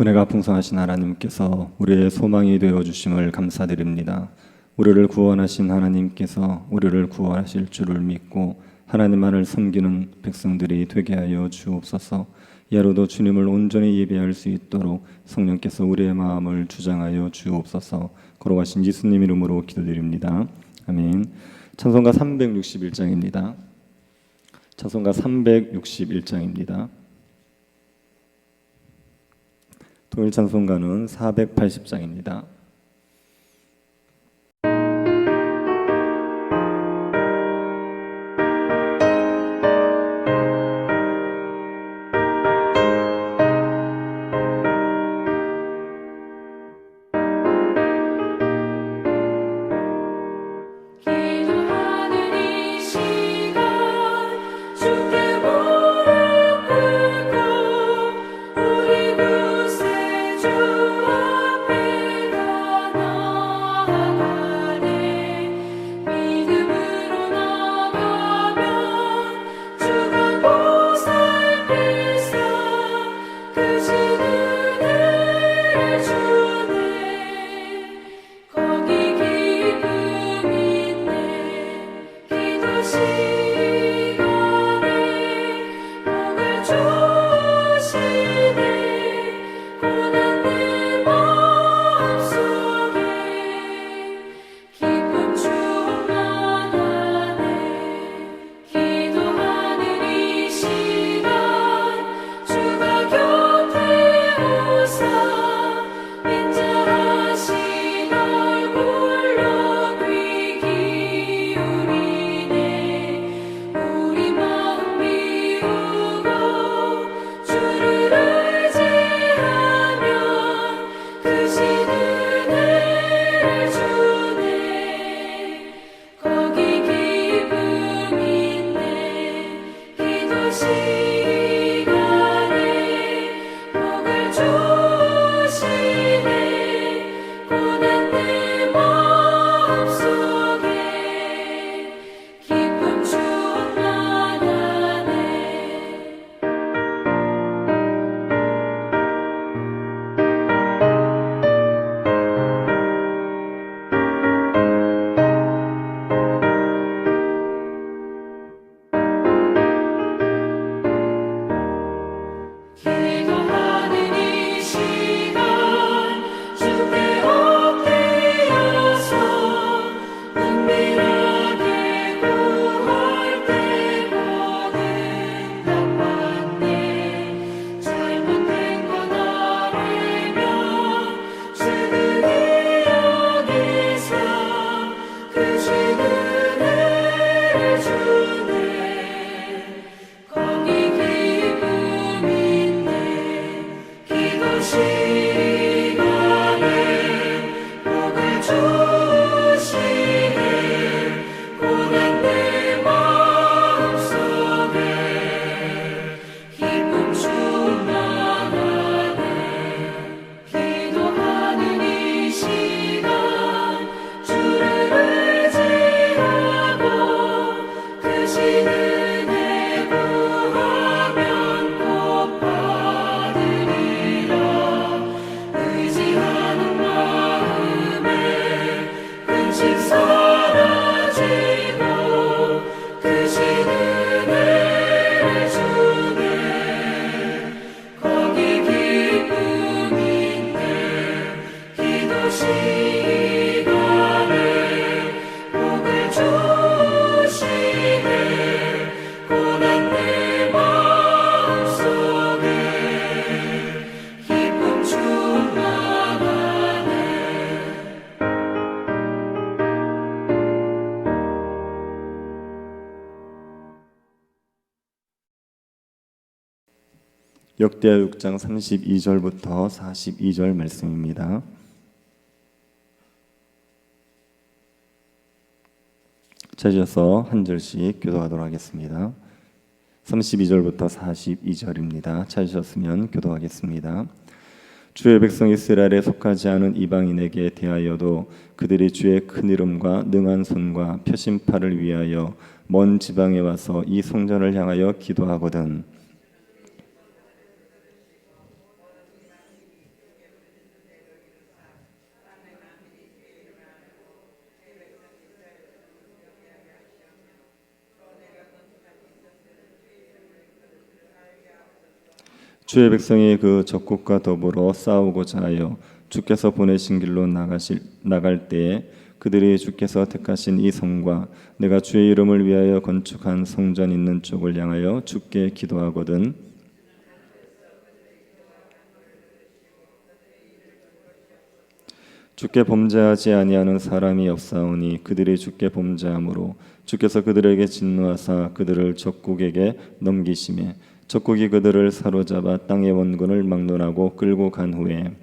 은혜가 풍성하신 하나님께서 우리의 소망이 되어 주심을 감사드립니다. 우리를 구원하신 하나님께서 우리를 구원하실 줄을 믿고 하나님만을 섬기는 백성들이 되게 하여 주옵소서. 예로도 주님을 온전히 예배할 수 있도록 성령께서 우리의 마음을 주장하여 주옵소서. 걸어가신 예수님 이름으로 기도드립니다. 아멘. 찬송가 361장입니다. 찬송가 361장입니다. 통일 찬송가는 480장입니다. 역대하 6장 32절부터 42절 말씀입니다. 찾으셔서 한 절씩 교도하도록 하겠습니다. 32절부터 42절입니다. 찾으셨으면 교도하겠습니다. 주의 백성 이스라엘에 속하지 않은 이방인에게 대하여도 그들이 주의 큰 이름과 능한 손과 표심팔을 위하여 먼 지방에 와서 이 성전을 향하여 기도하거든 주의 백성이 그 적국과 더불어 싸우고자 하여 주께서 보내신 길로 나갈 때에 그들이 주께서 택하신 이 성과 내가 주의 이름을 위하여 건축한 성전 있는 쪽을 향하여 주께 기도하거든 주께 범죄하지 아니하는 사람이 없사오니 그들이 주께 범죄함으로 주께서 그들에게 진노하사 그들을 적국에게 넘기심에 적국이 그들을 사로잡아 땅의 원군을 막론하고 끌고 간 후에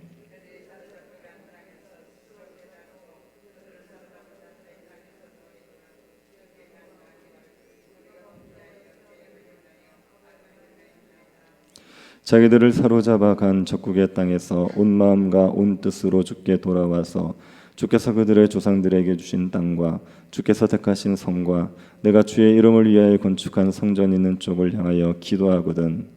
자기들을 사로잡아 간 적국의 땅에서 온 마음과 온 뜻으로 주께 돌아와서 주께서 그들의 조상들에게 주신 땅과 주께서 택하신 성과 내가 주의 이름을 위하여 건축한 성전 있는 쪽을 향하여 기도하거든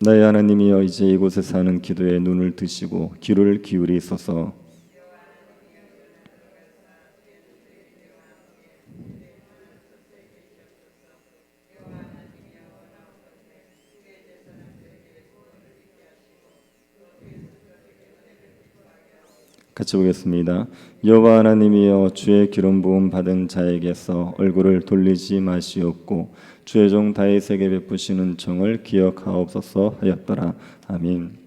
나의 하나님이여 이제 이곳에 사는 기도에 눈을 드시고 귀를 기울이소서. 같이 보겠습니다. 여호와 하나님이여 주의 기름 부음 받은 자에게서 얼굴을 돌리지 마시옵고 주의 종 다윗에게 베푸시는 정을 기억하옵소서 하였더라. 아멘.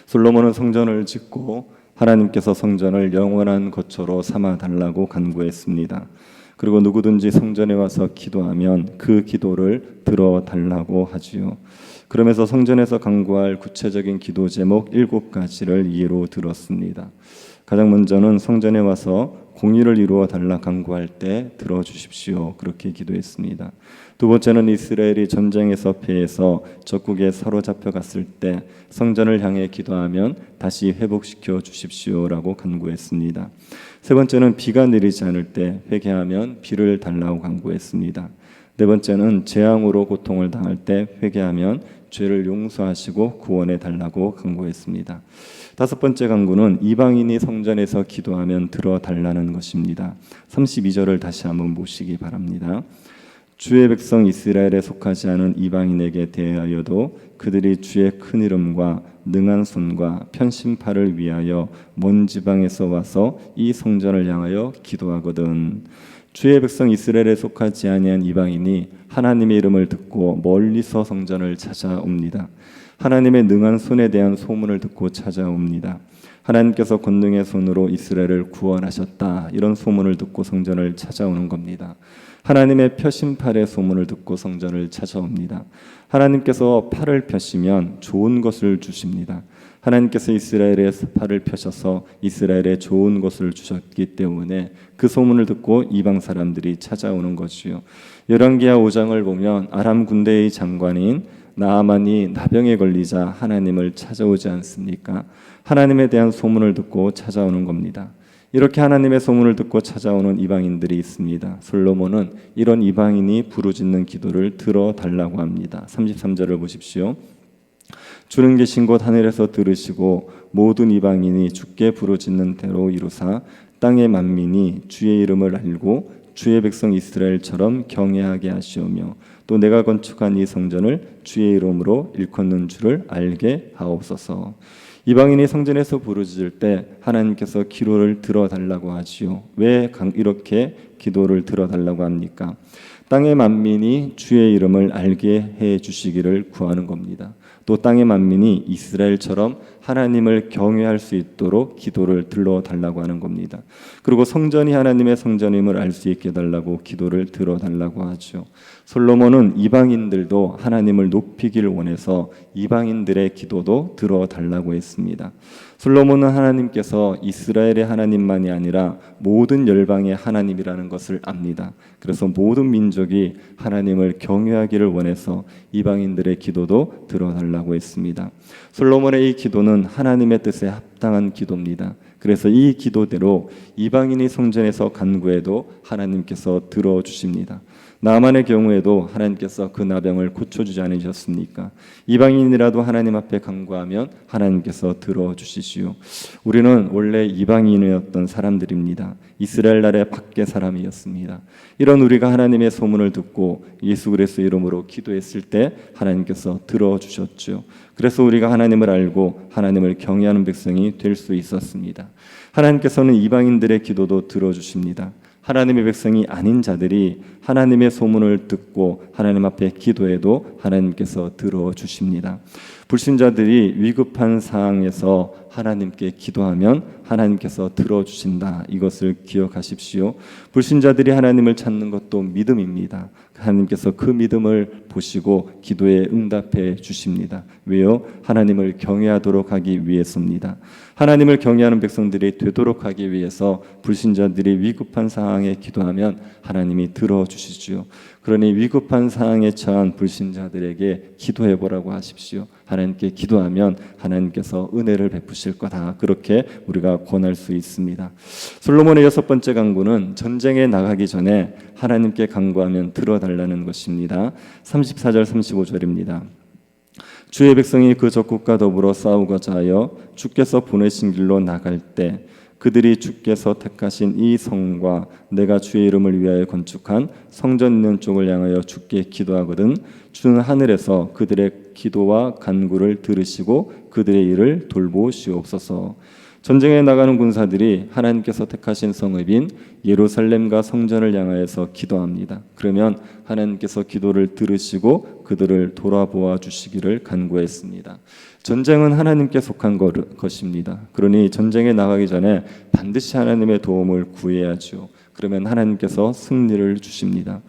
솔로몬은 성전을 짓고 하나님께서 성전을 영원한 거처로 삼아 달라고 간구했습니다. 그리고 누구든지 성전에 와서 기도하면 그 기도를 들어 달라고 하지요. 그러면서 성전에서 간구할 구체적인 기도 제목 7가지를 예로 들었습니다. 가장 먼저는 성전에 와서 공의를 이루어 달라 간구할 때 들어주십시오. 그렇게 기도했습니다. 두 번째는 이스라엘이 전쟁에서 패해서 적국에 사로잡혀 갔을 때 성전을 향해 기도하면 다시 회복시켜 주십시오라고 간구했습니다. 세 번째는 비가 내리지 않을 때 회개하면 비를 달라고 간구했습니다. 네 번째는 재앙으로 고통을 당할 때 회개하면 죄를 용서하시고 구원해 달라고 간구했습니다. 다섯 번째 간구는 이방인이 성전에서 기도하면 들어달라는 것입니다. 32절을 다시 한번 보시기 바랍니다. 주의 백성 이스라엘에 속하지 않은 이방인에게 대하여도 그들이 주의 큰 이름과 능한 손과 편신팔을 위하여 먼 지방에서 와서 이 성전을 향하여 기도하거든. 주의 백성 이스라엘에 속하지 아니한 이방인이 하나님의 이름을 듣고 멀리서 성전을 찾아옵니다. 하나님의 능한 손에 대한 소문을 듣고 찾아옵니다. 하나님께서 권능의 손으로 이스라엘을 구원하셨다. 이런 소문을 듣고 성전을 찾아오는 겁니다. 하나님의 펴신 팔의 소문을 듣고 성전을 찾아옵니다. 하나님께서 팔을 펴시면 좋은 것을 주십니다. 하나님께서 이스라엘의 팔을 펴셔서 이스라엘에 좋은 것을 주셨기 때문에 그 소문을 듣고 이방 사람들이 찾아오는 것이요. 열왕기하 5장을 보면 아람 군대의 장관인 나아만이 나병에 걸리자 하나님을 찾아오지 않습니까? 하나님에 대한 소문을 듣고 찾아오는 겁니다. 이렇게 하나님의 소문을 듣고 찾아오는 이방인들이 있습니다. 솔로몬은 이런 이방인이 부르짖는 기도를 들어달라고 합니다. 33절을 보십시오. 주는 계신 곳 하늘에서 들으시고 모든 이방인이 주께 부르짖는 대로 이루사 땅의 만민이 주의 이름을 알고 주의 백성 이스라엘처럼 경외하게 하시오며 또 내가 건축한 이 성전을 주의 이름으로 일컫는 줄을 알게 하옵소서. 이방인이 성전에서 부르짖을 때 하나님께서 기도를 들어달라고 하지요. 왜 이렇게 기도를 들어달라고 합니까? 땅의 만민이 주의 이름을 알게 해 주시기를 구하는 겁니다. 또 땅의 만민이 이스라엘처럼 하나님을 경외할 수 있도록 기도를 들어달라고 하는 겁니다. 그리고 성전이 하나님의 성전임을 알 수 있게 해달라고 기도를 들어달라고 하죠. 솔로몬은 이방인들도 하나님을 높이기를 원해서 이방인들의 기도도 들어달라고 했습니다. 솔로몬은 하나님께서 이스라엘의 하나님만이 아니라 모든 열방의 하나님이라는 것을 압니다. 그래서 모든 민족이 하나님을 경외하기를 원해서 이방인들의 기도도 들어달라고 했습니다. 솔로몬의 이 기도는 하나님의 뜻에 합당한 기도입니다. 그래서 이 기도대로 이방인이 성전에서 간구해도 하나님께서 들어주십니다. 나만의 경우에도 하나님께서 그 나병을 고쳐주지 않으셨습니까? 이방인이라도 하나님 앞에 간구하면 하나님께서 들어주시지요. 우리는 원래 이방인이었던 사람들입니다. 이스라엘 나라의 밖의 사람이었습니다. 이런 우리가 하나님의 소문을 듣고 예수 그리스도의 이름으로 기도했을 때 하나님께서 들어주셨죠. 그래서 우리가 하나님을 알고 하나님을 경외하는 백성이 될 수 있었습니다. 하나님께서는 이방인들의 기도도 들어주십니다. 하나님의 백성이 아닌 자들이 하나님의 소문을 듣고 하나님 앞에 기도해도 하나님께서 들어주십니다. 불신자들이 위급한 상황에서 하나님께 기도하면 하나님께서 들어주신다. 이것을 기억하십시오. 불신자들이 하나님을 찾는 것도 믿음입니다. 하나님께서 그 믿음을 보시고 기도에 응답해 주십니다. 왜요? 하나님을 경외하도록 하기 위해서입니다. 하나님을 경외하는 백성들이 되도록 하기 위해서 불신자들이 위급한 상황에 기도하면 하나님이 들어주시죠. 그러니 위급한 상황에 처한 불신자들에게 기도해 보라고 하십시오. 하나님께 기도하면 하나님께서 은혜를 베푸실 거다. 그렇게 우리가 권할 수 있습니다. 솔로몬의 6번째 간구는 전쟁에 나가기 전에 하나님께 간구하면 들어달라는 것입니다. 34절 35절입니다. 주의 백성이 그 적국과 더불어 싸우고자 하여 주께서 보내신 길로 나갈 때 그들이 주께서 택하신 이 성과 내가 주의 이름을 위하여 건축한 성전 있는 쪽을 향하여 주께 기도하거든 주는 하늘에서 그들의 기도와 간구를 들으시고 그들의 일을 돌보시옵소서. 전쟁에 나가는 군사들이 하나님께서 택하신 성읍인 예루살렘과 성전을 향하여서 기도합니다. 그러면 하나님께서 기도를 들으시고 그들을 돌아보아 주시기를 간구했습니다. 전쟁은 하나님께 속한 것입니다. 그러니 전쟁에 나가기 전에 반드시 하나님의 도움을 구해야죠. 그러면 하나님께서 승리를 주십니다.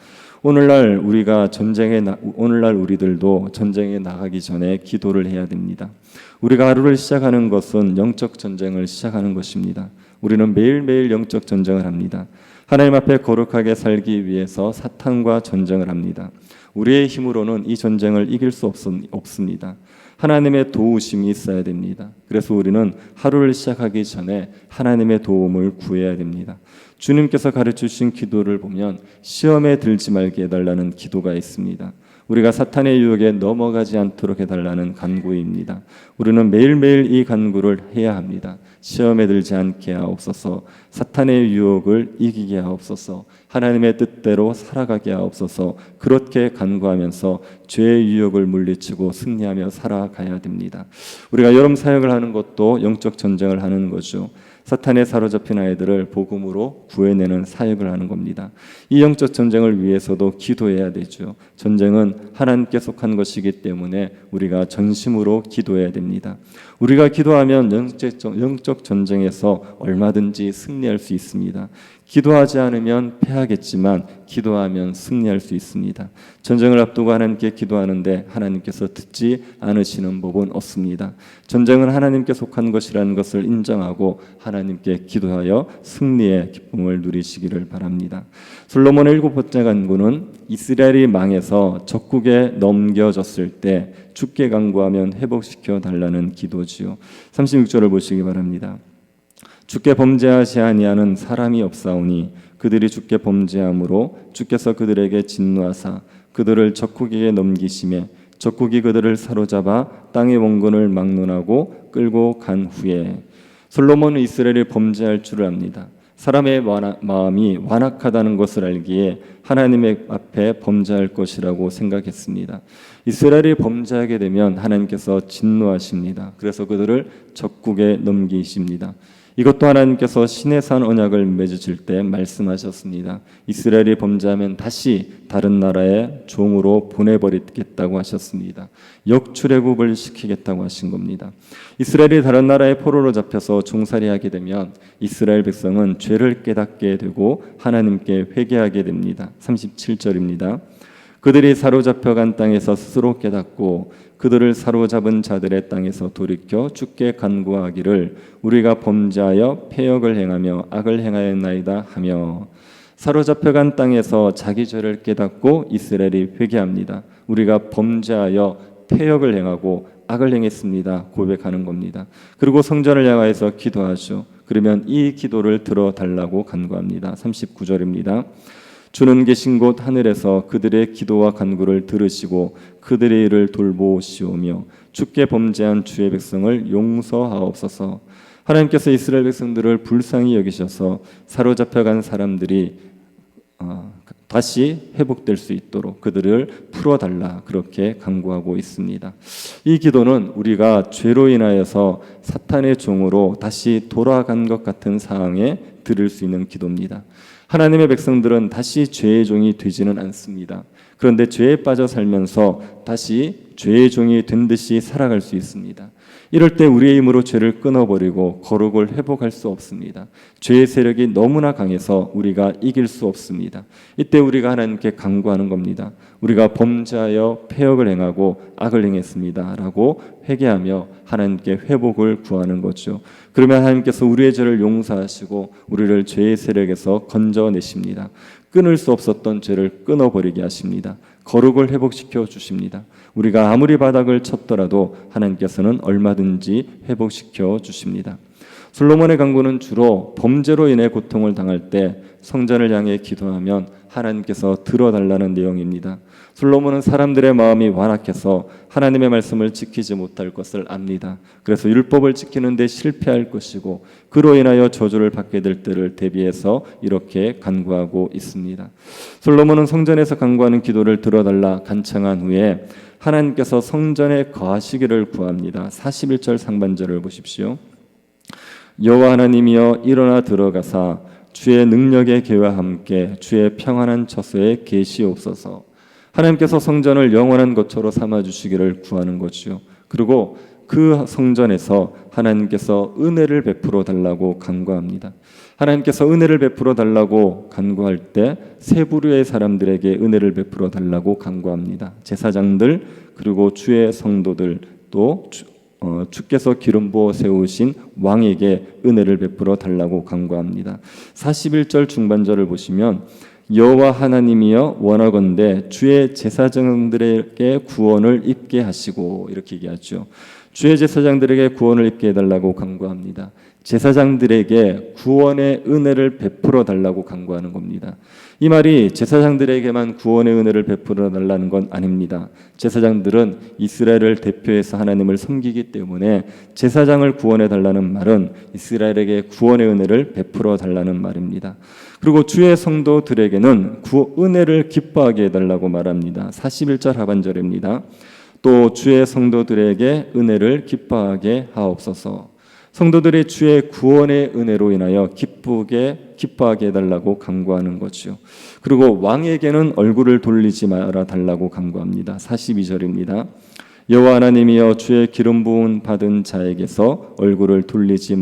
오늘날 우리들도 전쟁에 나가기 전에 기도를 해야 됩니다. 우리가 하루를 시작하는 것은 영적 전쟁을 시작하는 것입니다. 우리는 매일매일 영적 전쟁을 합니다. 하나님 앞에 거룩하게 살기 위해서 사탄과 전쟁을 합니다. 우리의 힘으로는 이 전쟁을 이길 수 없습니다. 하나님의 도우심이 있어야 됩니다. 그래서 우리는 하루를 시작하기 전에 하나님의 도움을 구해야 됩니다. 주님께서 가르치신 기도를 보면 시험에 들지 말게 해달라는 기도가 있습니다. 우리가 사탄의 유혹에 넘어가지 않도록 해달라는 간구입니다. 우리는 매일매일 이 간구를 해야 합니다. 시험에 들지 않게 하옵소서. 사탄의 유혹을 이기게 하옵소서. 하나님의 뜻대로 살아가게 하옵소서. 그렇게 간구하면서 죄의 유혹을 물리치고 승리하며 살아가야 됩니다. 우리가 여름 사역을 하는 것도 영적 전쟁을 하는 거죠. 사탄에 사로잡힌 아이들을 복음으로 구해내는 사역을 하는 겁니다. 이 영적 전쟁을 위해서도 기도해야 되죠. 전쟁은 하나님께 속한 것이기 때문에 우리가 전심으로 기도해야 됩니다. 우리가 기도하면 영적 전쟁에서 얼마든지 승리할 수 있습니다. 기도하지 않으면 패하겠지만 기도하면 승리할 수 있습니다. 전쟁을 앞두고 하나님께 기도하는데 하나님께서 듣지 않으시는 법은 없습니다. 전쟁은 하나님께 속한 것이라는 것을 인정하고 하나님께 기도하여 승리의 기쁨을 누리시기를 바랍니다. 솔로몬의 7번째 간구는 이스라엘이 망해서 적국에 넘겨졌을 때 주께 간구하면 회복시켜 달라는 기도지요. 36절을 보시기 바랍니다. 주께 범죄하지 아니하는 사람이 없사오니 그들이 주께 범죄함으로 주께서 그들에게 진노하사 그들을 적국에게 넘기심에 적국이 그들을 사로잡아 땅의 원근을 막론하고 끌고 간 후에 솔로몬은 이스라엘이 범죄할 줄을 압니다. 사람의 마음이 완악하다는 것을 알기에 하나님의 앞에 범죄할 것이라고 생각했습니다. 이스라엘이 범죄하게 되면 하나님께서 진노하십니다. 그래서 그들을 적국에 넘기십니다. 이것도 하나님께서 시내산 언약을 맺으실 때 말씀하셨습니다. 이스라엘이 범죄하면 다시 다른 나라의 종으로 보내버리겠다고 하셨습니다. 역출애굽을 시키겠다고 하신 겁니다. 이스라엘이 다른 나라의 포로로 잡혀서 종살이하게 되면 이스라엘 백성은 죄를 깨닫게 되고 하나님께 회개하게 됩니다. 37절입니다. 그들이 사로잡혀간 땅에서 스스로 깨닫고 그들을 사로잡은 자들의 땅에서 돌이켜 주께 간구하기를 우리가 범죄하여 패역을 행하며 악을 행하였나이다 하며 사로잡혀간 땅에서 자기 죄를 깨닫고 이스라엘이 회개합니다. 우리가 범죄하여 패역을 행하고 악을 행했습니다. 고백하는 겁니다. 그리고 성전을 향하여서 기도하죠. 그러면 이 기도를 들어달라고 간구합니다. 39절입니다. 주는 계신 곳 하늘에서 그들의 기도와 간구를 들으시고 그들의 일을 돌보시오며 주께 범죄한 주의 백성을 용서하옵소서. 하나님께서 이스라엘 백성들을 불쌍히 여기셔서 사로잡혀간 사람들이 다시 회복될 수 있도록 그들을 풀어달라, 그렇게 간구하고 있습니다. 이 기도는 우리가 죄로 인하여서 사탄의 종으로 다시 돌아간 것 같은 상황에 들을 수 있는 기도입니다. 하나님의 백성들은 다시 죄의 종이 되지는 않습니다. 그런데 죄에 빠져 살면서 다시 죄의 종이 된 듯이 살아갈 수 있습니다. 이럴 때 우리의 힘으로 죄를 끊어버리고 거룩을 회복할 수 없습니다. 죄의 세력이 너무나 강해서 우리가 이길 수 없습니다. 이때 우리가 하나님께 간구하는 겁니다. 우리가 범죄하여 패역을 행하고 악을 행했습니다 라고 회개하며 하나님께 회복을 구하는 거죠. 그러면 하나님께서 우리의 죄를 용서하시고 우리를 죄의 세력에서 건져내십니다. 끊을 수 없었던 죄를 끊어버리게 하십니다. 거룩을 회복시켜 주십니다. 우리가 아무리 바닥을 쳤더라도 하나님께서는 얼마든지 회복시켜 주십니다. 솔로몬의 간구는 주로 범죄로 인해 고통을 당할 때 성전을 향해 기도하면 하나님께서 들어달라는 내용입니다. 솔로몬은 사람들의 마음이 완악해서 하나님의 말씀을 지키지 못할 것을 압니다. 그래서 율법을 지키는 데 실패할 것이고 그로 인하여 저주를 받게 될 때를 대비해서 이렇게 간구하고 있습니다. 솔로몬은 성전에서 간구하는 기도를 들어달라 간청한 후에 하나님께서 성전에 거하시기를 구합니다. 41절 상반절을 보십시오. 여호와 하나님이여 일어나 들어가사 주의 능력의 계와 함께 주의 평안한 처소에 계시옵소서. 하나님께서 성전을 영원한 거처로 삼아주시기를 구하는 것이요. 그리고 그 성전에서 하나님께서 은혜를 베풀어 달라고 간구합니다. 하나님께서 은혜를 베풀어 달라고 간구할 때 세 부류의 사람들에게 은혜를 베풀어 달라고 간구합니다. 제사장들, 그리고 주의 성도들, 또 주께서 기름 부어 세우신 왕에게 은혜를 베풀어 달라고 간구합니다. 41절 중반절을 보시면 여호와 하나님이여 원하건대 주의 제사장들에게 구원을 입게 하시고, 이렇게 얘기하죠. 주의 제사장들에게 구원을 입게 해달라고 간구합니다. 제사장들에게 구원의 은혜를 베풀어 달라고 간구하는 겁니다. 이 말이 제사장들에게만 구원의 은혜를 베풀어 달라는 건 아닙니다. 제사장들은 이스라엘을 대표해서 하나님을 섬기기 때문에 제사장을 구원해 달라는 말은 이스라엘에게 구원의 은혜를 베풀어 달라는 말입니다. 그리고 주의 성도들에게는 은혜를 기뻐하게 해달라고 말합니다. 41절 하반절입니다. 또 주의 성도들에게 은혜를 기뻐하게 하옵소서. 성도들이 주의 구원의 은혜로 인하여 기뻐하게 해달라고 간구하는 거죠. 그리고 왕에게는 얼굴을 돌리지 말아 달라고 간구합니다. 42절입니다. 여호와 하나님이여 주의 기름 부음 받은 자에게서 얼굴을 돌리지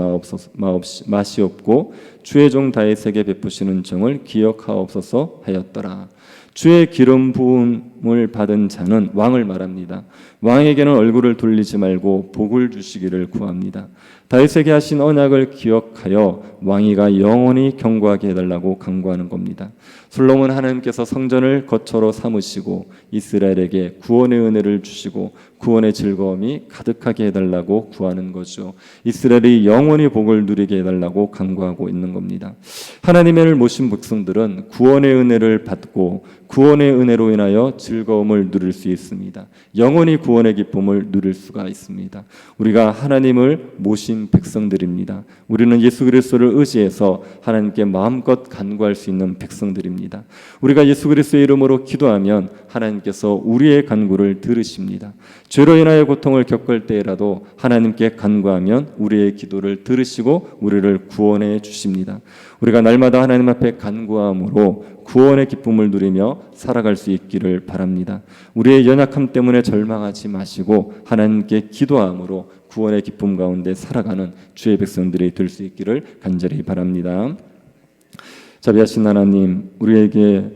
마시옵고 주의 종 다윗에게 베푸시는 정을 기억하옵소서 하였더라. 주의 기름 부음을 받은 자는 왕을 말합니다. 왕에게는 얼굴을 돌리지 말고 복을 주시기를 구합니다. 다윗에게 하신 언약을 기억하여 왕위가 영원히 경고하게 해달라고 간구하는 겁니다. 솔로몬 하나님께서 성전을 거처로 삼으시고 이스라엘에게 구원의 은혜를 주시고 구원의 즐거움이 가득하게 해달라고 구하는 거죠. 이스라엘이 영원히 복을 누리게 해달라고 간구하고 있는 겁니다. 하나님을 모신 백성들은 구원의 은혜를 받고 구원의 은혜로 인하여 즐거움을 누릴 수 있습니다. 영원히 구원의 기쁨을 누릴 수가 있습니다. 우리가 하나님을 모신 백성들입니다. 우리는 예수 그리스도를 의지해서 하나님께 마음껏 간구할 수 있는 백성들입니다. 우리가 예수 그리스도의 이름으로 기도하면 하나님께서 우리의 간구를 들으십니다. 죄로 인하여 고통을 겪을 때라도 하나님께 간구하면 우리의 기도를 들으시고 우리를 구원해 주십니다. 우리가 날마다 하나님 앞에 간구함으로 구원의 기쁨을 누리며 살아갈 수 있기를 바랍니다. 우리의 연약함 때문에 절망하지 마시고 하나님께 기도함으로 구원의 기쁨 가운데 살아가는 주의 백성들이 될 수 있기를 간절히 바랍니다. 자비하신 하나님, 우리에게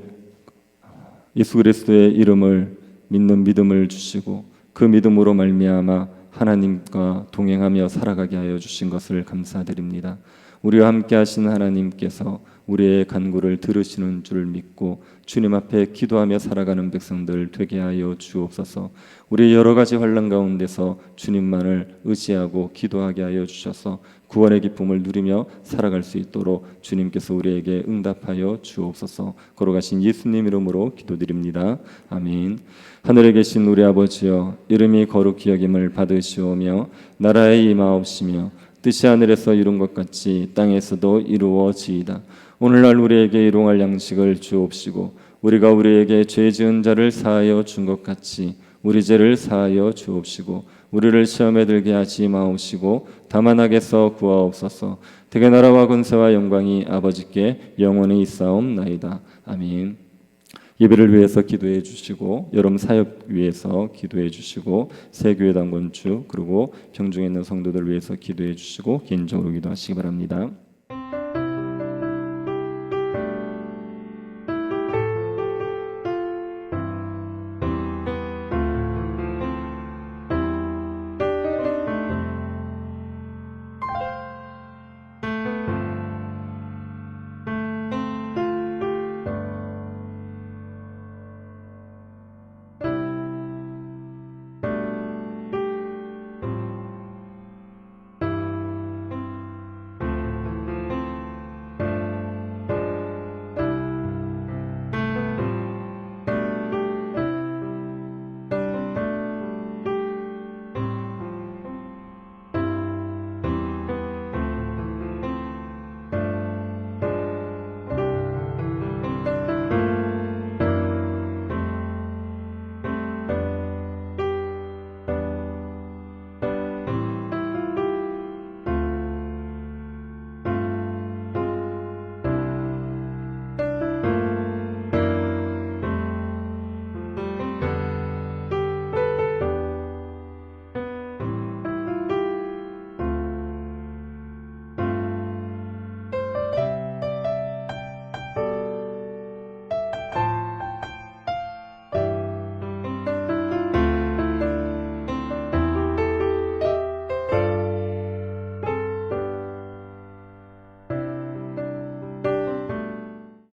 예수 그리스도의 이름을 믿는 믿음을 주시고 그 믿음으로 말미암아 하나님과 동행하며 살아가게 하여 주신 것을 감사드립니다. 우리와 함께 하신 하나님께서 우리의 간구를 들으시는 줄 믿고 주님 앞에 기도하며 살아가는 백성들 되게 하여 주옵소서. 우리 여러 가지 환난 가운데서 주님만을 의지하고 기도하게 하여 주셔서 구원의 기쁨을 누리며 살아갈 수 있도록 주님께서 우리에게 응답하여 주옵소서. 걸어가신 예수님 이름으로 기도드립니다. 아멘. 하늘에 계신 우리 아버지여, 이름이 거룩히 여김을 받으시오며 나라에 임하옵시며 뜻이 하늘에서 이룬 것 같이 땅에서도 이루어지이다. 오늘날 우리에게 일용할 양식을 주옵시고 우리가 우리에게 죄 지은 자를 사하여 준 것 같이 우리 죄를 사하여 주옵시고 우리를 시험에 들게 하지 마옵시고 다만 악에서 구하옵소서. 대개 나라와 권세와 영광이 아버지께 영원히 있사옵나이다. 아멘. 예배를 위해서 기도해 주시고 여름 사역 위해서 기도해 주시고 새교회 당건주 그리고 병중에 있는 성도들 위해서 기도해 주시고 개인적으로 기도하시기 바랍니다.